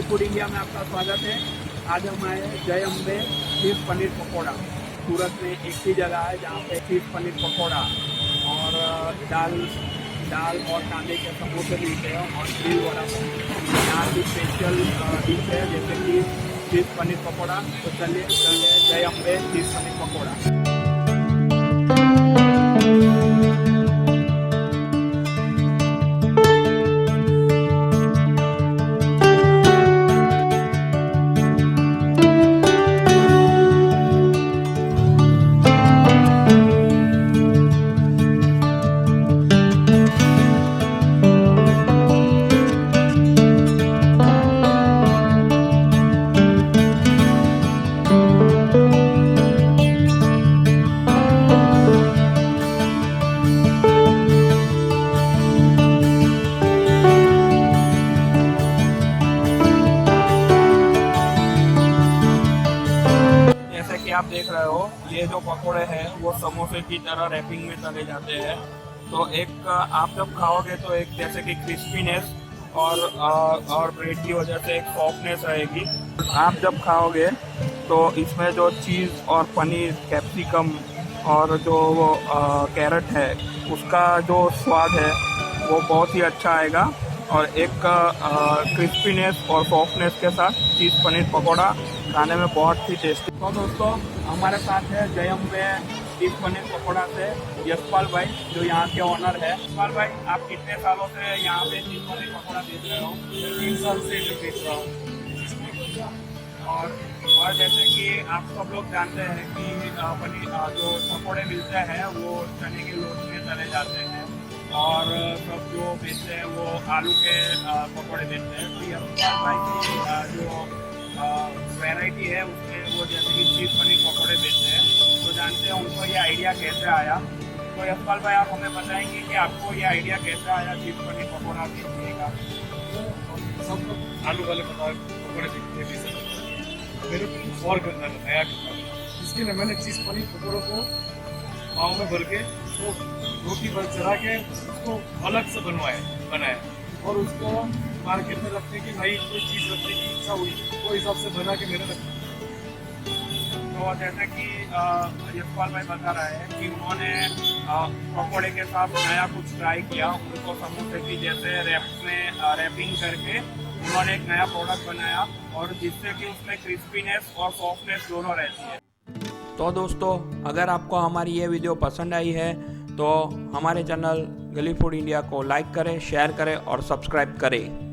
गली food India में आपका स्वागत है। आज हम आए हैं जय अम्बे चीज़ पनीर पकोड़ा। सूरत में एक ही जगह है जहाँ पे चीज़ पनीर पकोड़ा और दाल और कांदे के समोसे मिलते हैं और ग्रिल वड़ापाव यहाँ की स्पेशल डिश है, जैसे कि चीज़ पनीर पकोड़ा। तो चलिए जय अम्बे चीज़ पनीर पकोड़ा। आप देख रहे हो, ये जो पकोड़े हैं वो समोसे की तरह रैपिंग में तले जाते हैं। तो एक आप जब खाओगे तो एक जैसे कि क्रिस्पीनेस और ब्रेड की वजह से एक सॉफ्टनेस रहेगी। आप जब खाओगे तो इसमें जो चीज़ और पनीर, कैप्सिकम और जो वो कैरेट है उसका जो स्वाद है वो बहुत ही अच्छा आएगा और एक क्रिस्पीनेस और सॉफ्टनेस के साथ चीज़ पनीर पकोड़ा खाने में बहुत ही टेस्टी। तो दोस्तों, हमारे साथ है जय अम्बे चीज़ पनीर पकोड़ा से यशपाल भाई, जो यहाँ के ऑनर है। यशपाल भाई, आप कितने सालों से यहाँ पे चीज़ पनीर पकोड़ा बेच रहे हो? 3 साल से बेच रहा हूँ। और जैसे कि आप सब लोग जानते हैं कि पनीर जो पकोड़े मिलते हैं वो चने के लोट में तले जाते हैं और सब जो बेचते हैं वो आलू के पकोड़े बेचते हैं। तो यशपाल भाई की जो वैरायटी है उसमें वो जैसे कि चीज़ पनीर पकोड़े बेचते हैं, तो जानते हैं उनको ये आइडिया कैसे आया। तो यशपाल भाई, आप हमें बताएंगे कि आपको ये आइडिया कैसे आया चीज़ पनीर पकोड़ा बेचने का? सब लोग आलू वाले पकोड़े देखते हैं, मेरे को कुछ और करना है, नया करना है। इसके लिए मैंने चीज़ पनीर पकोड़ों को पाँव में भर के तो रोटी पर चढ़ा के उसको अलग से बनाया और उसको मार्केट में रखने की भाई कोई चीज़ रखने की इच्छा हुई वो हिसाब से बना के मैंने रखा। तो जैसे कि यशपाल भाई बता रहे हैं कि उन्होंने पकोड़े के साथ नया कुछ ट्राई किया। उनको समोसे की जैसे रैपिंग करके उन्होंने एक नया प्रोडक्ट बनाया और जिससे कि उसमें क्रिस्पीनेस और सॉफ्टनेस दोनों रहती है। तो दोस्तों, अगर आपको हमारी ये वीडियो पसंद आई है तो हमारे चैनल गली फूड इंडिया को लाइक करें, शेयर करें और सब्सक्राइब करें।